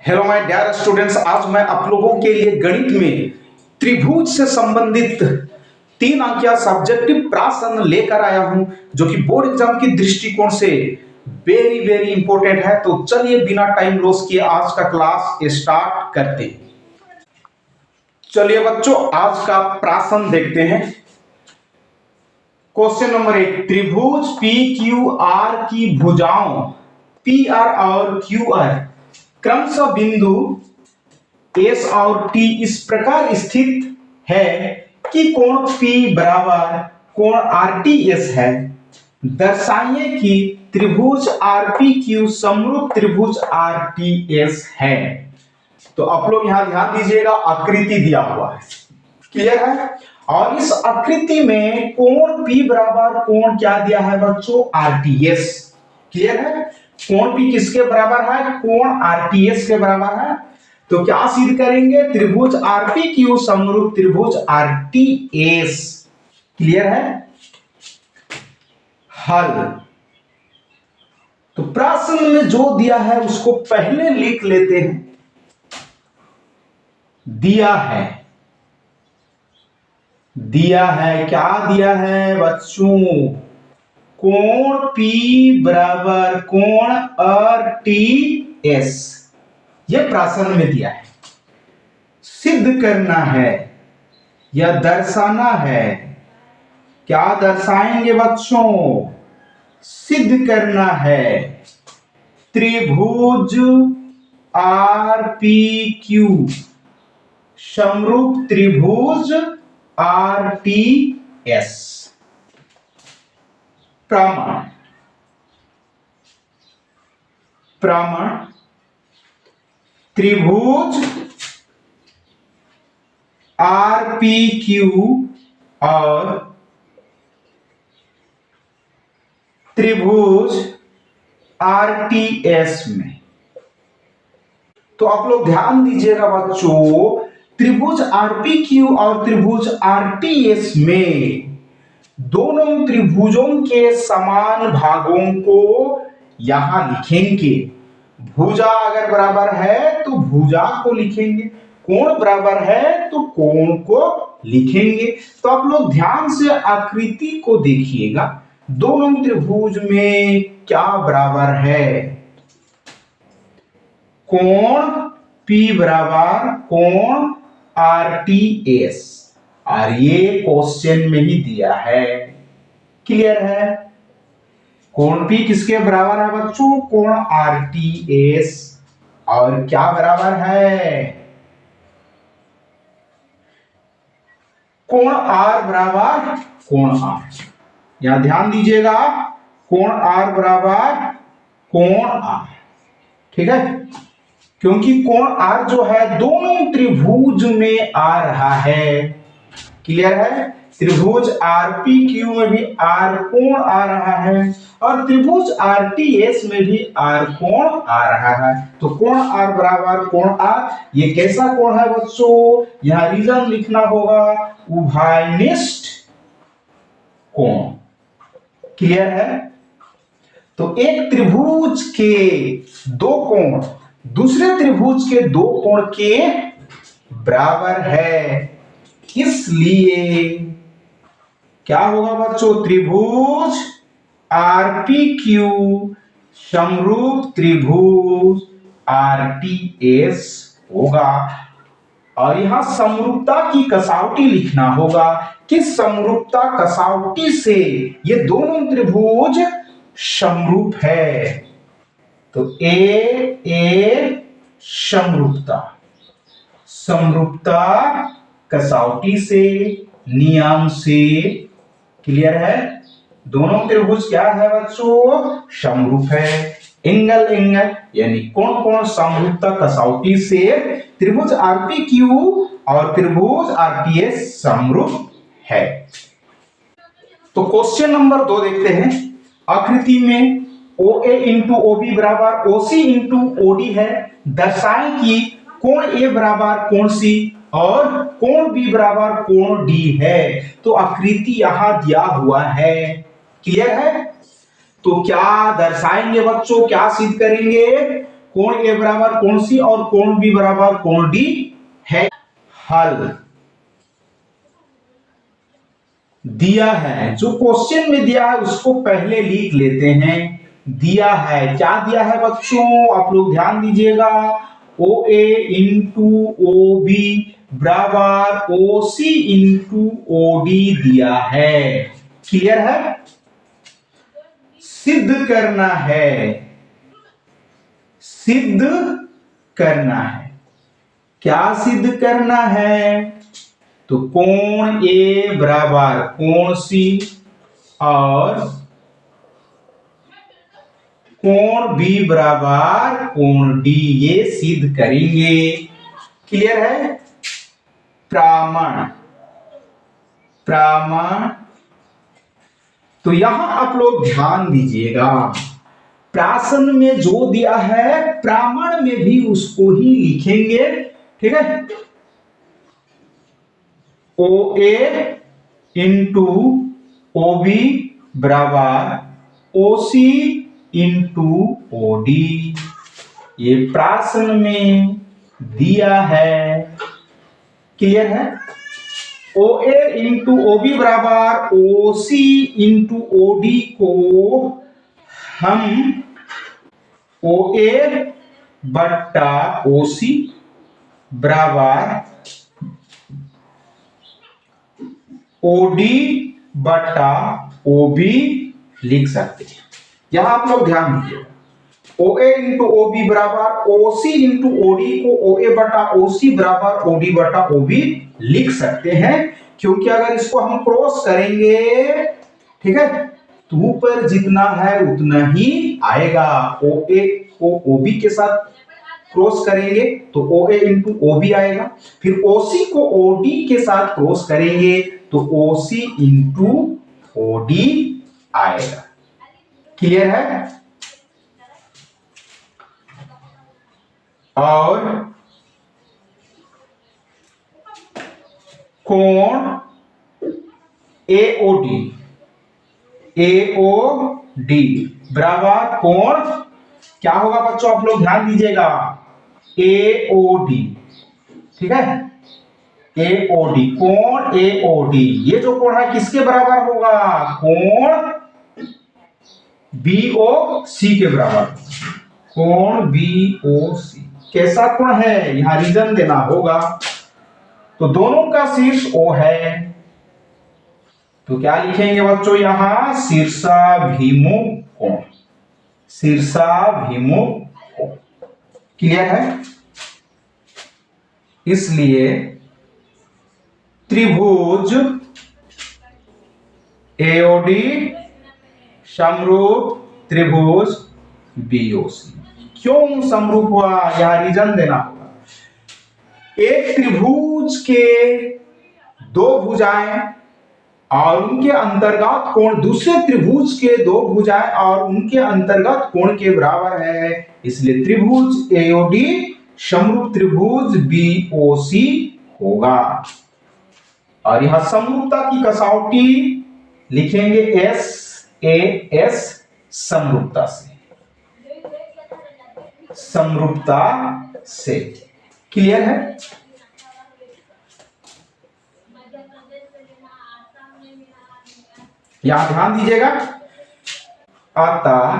Hello my dear students, आज मैं आप लोगों के लिए गणित में त्रिभुज से संबंधित 3 अंकीय सब्जेक्टिव प्रश्न लेकर आया हूं, जो कि बोर्ड एग्जाम की दृष्टिकोण से वेरी वेरी इंपॉर्टेंट है। तो चलिए बिना टाइम लॉस किए आज का क्लास स्टार्ट करते हैं। चलिए बच्चों, आज का प्रश्न देखते हैं। क्वेश्चन नंबर 1, त्रिभुज पी क्यू आर की भुजाओं पी आर और क्यू आर क्रमशः बिंदु एस और टी इस प्रकार स्थित है कि कोण P बराबर कोण RTS है। दर्शाइए कि त्रिभुज RPQ समरूप त्रिभुज RTS है। तो आप लोग यहां ध्यान दीजिएगा, आकृति दिया हुआ है, क्लियर है। और इस आकृति में कोण P बराबर कोण क्या दिया है बच्चों? RTS, क्लियर है। कोण P किसके बराबर है? कोण RTS के बराबर है। तो क्या सिद्ध करेंगे? त्रिभुज RPQ समरूप त्रिभुज RTS, क्लियर है। हल। तो प्रश्न में जो दिया है उसको पहले लिख लेते हैं। दिया है क्या दिया है बच्चों? कोण P बराबर कोण RTS, यह प्रश्न में दिया है। सिद्ध करना है या दर्शाना है। क्या दर्शाएंगे बच्चों? सिद्ध करना है त्रिभुज RPQ समरूप त्रिभुज RTS। प्रमाण त्रिभुज RPQ और त्रिभुज RTS में। तो आप लोग ध्यान दीजिएगा बच्चों, त्रिभुज RPQ और त्रिभुज RTS में दोनों त्रिभुजों के समान भागों को यहां लिखेंगे। भुजा अगर बराबर है तो भुजा को लिखेंगे, कोण बराबर है तो कोण को लिखेंगे। तो आप लोग ध्यान से आकृति को देखिएगा, दोनों त्रिभुज में क्या बराबर है? कोण P बराबर कोण RTS, और ये क्वेश्चन में ही दिया है, क्लियर है। कोण P किसके बराबर है बच्चों? कोण RTS। और क्या बराबर है? कोण R बराबर कोण R। यहां ध्यान दीजिएगा, कोण R बराबर कोण R, ठीक है। क्योंकि कोण R जो है दोनों त्रिभुज में आ रहा है, क्लियर है। त्रिभुज RPQ में भी R कोण आ रहा है और त्रिभुज RTS में भी R कोण आ रहा है। तो कोण R बराबर कोण R, ये कैसा कोण है बच्चों? यहां रीजन लिखना होगा, उभयनिष्ठ कोण, क्लियर है। तो एक त्रिभुज के दो कोण दूसरे त्रिभुज के दो कोण के बराबर है, इसलिए क्या होगा बच्चों? त्रिभुज RPQ समरूप त्रिभुज RTS होगा। और यहां समरूपता की कसौटी लिखना होगा कि समरूपता कसौटी से ये दोनों त्रिभुज समरूप है। तो ए समरूपता कसौटी से, नियम से, क्लियर है। दोनों त्रिभुज क्या है बच्चों? समरूप है। एंगल यानी कोण समरूपता कसौटी से त्रिभुज RPQ और त्रिभुज RTS समरूप है। तो क्वेश्चन नंबर 2 देखते हैं। आकृति में OA इंटू OB बराबर OC इंटू OD है। दर्शाएं कि कोण A बराबर कोण C और कोण B बराबर कोण D है। तो आकृति यहां दिया हुआ है, क्लियर है। तो क्या दर्शाएंगे बच्चों? क्या सिद्ध करेंगे? कोण ए बराबर कोण सी और कोण बी बराबर कोण डी है। हल दिया है, जो क्वेश्चन में दिया है उसको पहले लिख लेते हैं। दिया है, क्या दिया है बच्चों, आप लोग ध्यान दीजिएगा। ओ ए इंटू ओ बी बराबर ओ सी इंटू ओ डी दिया है। क्लियर है? सिद्ध करना है, सिद्ध करना है। क्या सिद्ध करना है? तो कोण ए बराबर कोण सी और कोण बी बराबर कोण डी, ये सिद्ध करेंगे। क्लियर है? प्रमाण, प्रमाण। तो यहां आप लोग ध्यान दीजिएगा, प्रासन में जो दिया है प्रमाण में भी उसको ही लिखेंगे। ठीक है? ओ ए इंटू ओ बी बराबर ओ सी इंटू ओ डी, ये प्रासन में दिया है। क्लियर है? ओ ए इंटू ओ बी बराबर ओ सी इंटू ओ डी को हम ओ ए बट्टा ओ सी बराबर ओ डी बट्टा ओ बी लिख सकते हैं। यहां आप लोग ध्यान दीजिएगा, ओ ए इंटू ओ बी बराबर ओ सी इंटू ओ डी को ओ ए बटा ओ सी बराबर ओ डी बटा ओ बी लिख सकते हैं, क्योंकि अगर इसको हम क्रॉस करेंगे, ठीक है, तो ऊपर जितना है उतना ही आएगा। ओ ए को ओ बी के साथ क्रॉस करेंगे तो ओ ए इंटू ओ बी आएगा, फिर ओ सी को ओ डी के साथ क्रॉस करेंगे तो ओ सी इंटू ओ डी आएगा। क्लियर है? और कोण एओडी, एओडी बराबर कोण क्या होगा बच्चों, आप लोग ध्यान दीजिएगा, एओडी। ठीक है? एओडी, कोण एओडी, ये जो कोण है किसके बराबर होगा, कोण बीओ सी के बराबर। कोण बीओ सी कैसा कोण है, यहां रीजन देना होगा। तो दोनों का शीर्ष ओ है, तो क्या लिखेंगे बच्चों, यहां शीर्षाभिमुख कोण, शीर्षाभिमुख कोण। क्लियर है? इसलिए त्रिभुज एओडी समरूप त्रिभुज बीओसी। क्यों समरूप हुआ, यहां रीजन देना होगा। एक त्रिभुज के दो भुजाएं और उनके अंतर्गत कोण दूसरे त्रिभुज के दो भुजाएं और उनके अंतर्गत कोण के बराबर है, इसलिए त्रिभुज एओडी समरूप त्रिभुज बीओसी होगा। और यहां समरूपता की कसौटी लिखेंगे एस ए एस, समरूपता से, समरूपता से। क्लियर है? यहां ध्यान दीजिएगा, अतः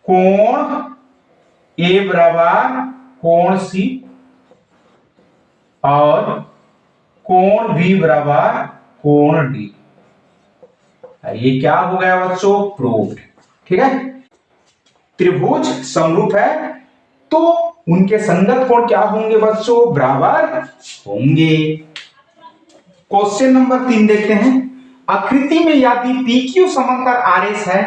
कोण ए बराबर कोण सी और कोण बी बराबर कोण डी, ये क्या हो गया बच्चों, प्रूव्ड। ठीक है? त्रिभुज समरूप है तो उनके संगत कोण क्या होंगे बच्चों, बराबर होंगे। क्वेश्चन नंबर 3 देखते हैं। आकृति में यदि PQ समांतर RS है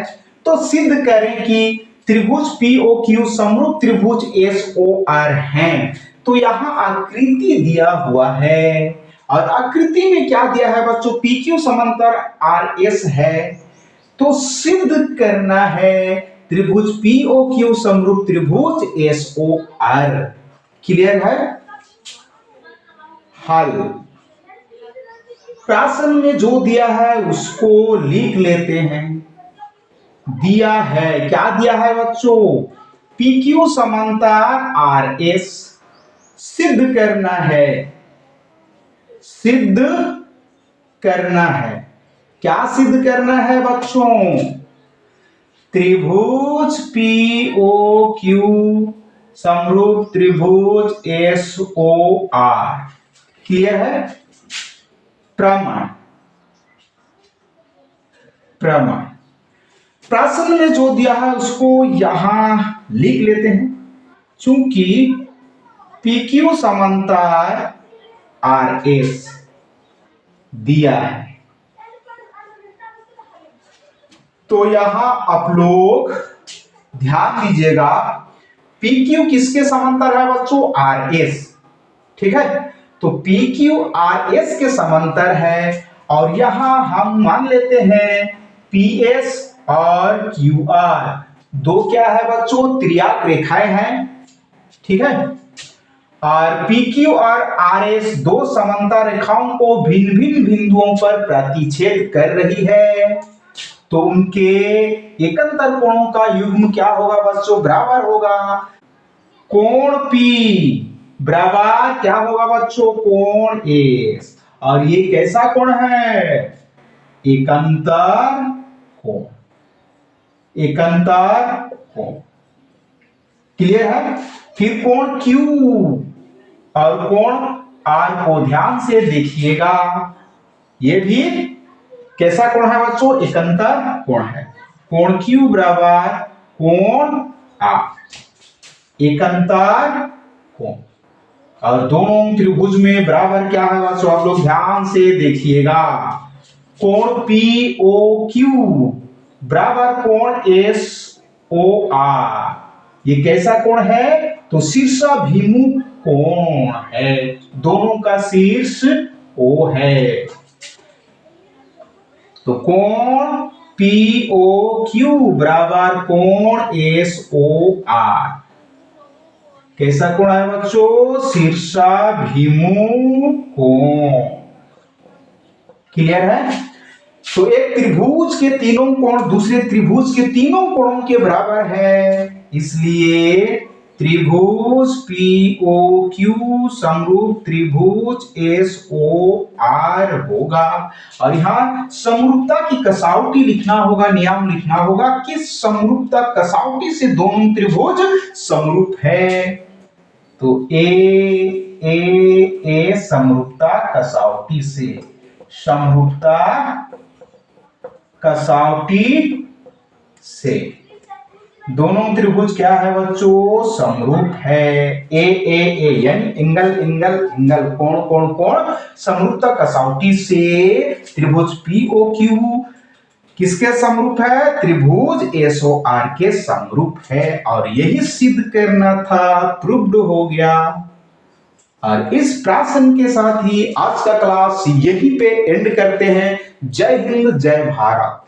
तो सिद्ध करें कि त्रिभुज POQ समरूप त्रिभुज SOR हैं। तो यहां आकृति दिया हुआ है और आकृति में क्या दिया है बच्चों, PQ समांतर RS है, तो सिद्ध करना है त्रिभुज POQ समरूप त्रिभुज SOR। क्लियर है? हल प्रासन में जो दिया है उसको लिख लेते हैं। दिया है, क्या दिया है बच्चों, पी क्यू समांतर आर एस सिद्ध करना है, सिद्ध करना है। क्या सिद्ध करना है बच्चों? त्रिभुज पी ओ क्यू समरूप त्रिभुज एस ओ आर। क्लियर है? प्रमाण, प्रमाण। प्रश्न में जो दिया है उसको यहां लिख लेते हैं। चूंकि पी क्यू समांतर आर एस दिया है तो यहां आप लोग ध्यान दीजिएगा, पी क्यू किसके समांतर है बच्चों? R S. ठीक है, तो पी क्यू आर एस के समांतर है और यहां हम मान लेते हैं पी एस और क्यू आर दो क्या है बच्चों? त्रियाक रेखाएं हैं। ठीक है, और पी क्यू और आर एस दो समांतर रेखाओं को भिन्न भिन्न बिंदुओं पर प्रतिच्छेद कर रही है, तो उनके एकांतर कोणों का युग्म क्या होगा बच्चों? बराबर होगा कोण P बराबर क्या होगा बच्चों? कोण एस। और ये कैसा कोण है? एकांतर कोण, एकांतर कोण। क्लियर है? फिर कोण Q और कोण R को ध्यान से देखिएगा, ये भी कैसा कोण है बच्चों? एकांतर कोण है। कोण Q बराबर कोण R, एकांतर कोण। और दोनों त्रिभुज में बराबर क्या है बच्चों? आप लोग ध्यान से देखिएगा, कोण POQ बराबर कोण SOR। ये कैसा कोण है? तो शीर्षाभिमुख कोण है, दोनों का शीर्ष O है। तो कोण POQ बराबर कोण SOR कैसा कोण है बच्चों? शीर्षाभिमुख कोण। क्लियर है? तो एक त्रिभुज के तीनों कोण दूसरे त्रिभुज के तीनों कोणों के बराबर है, इसलिए त्रिभुज POQ समरूप त्रिभुज SOR होगा। और यहां समरूपता की कसौटी लिखना होगा, नियम लिखना होगा कि समरूपता कसौटी से दोनों त्रिभुज समरूप है। तो ए समरूपता कसौटी से, समरूपता कसौटी से दोनों त्रिभुज क्या है बच्चों? समरूप है। ए यानी एंगल एंगल एंगल कोण कोण कोण समरूपता कसौटी से त्रिभुज POQ किसके समरूप है? त्रिभुज SOR के समरूप है। और यही सिद्ध करना था, प्रूव्ड हो गया। और इस प्रश्न के साथ ही आज का क्लास यहीं पे एंड करते हैं। जय हिंद, जय भारत।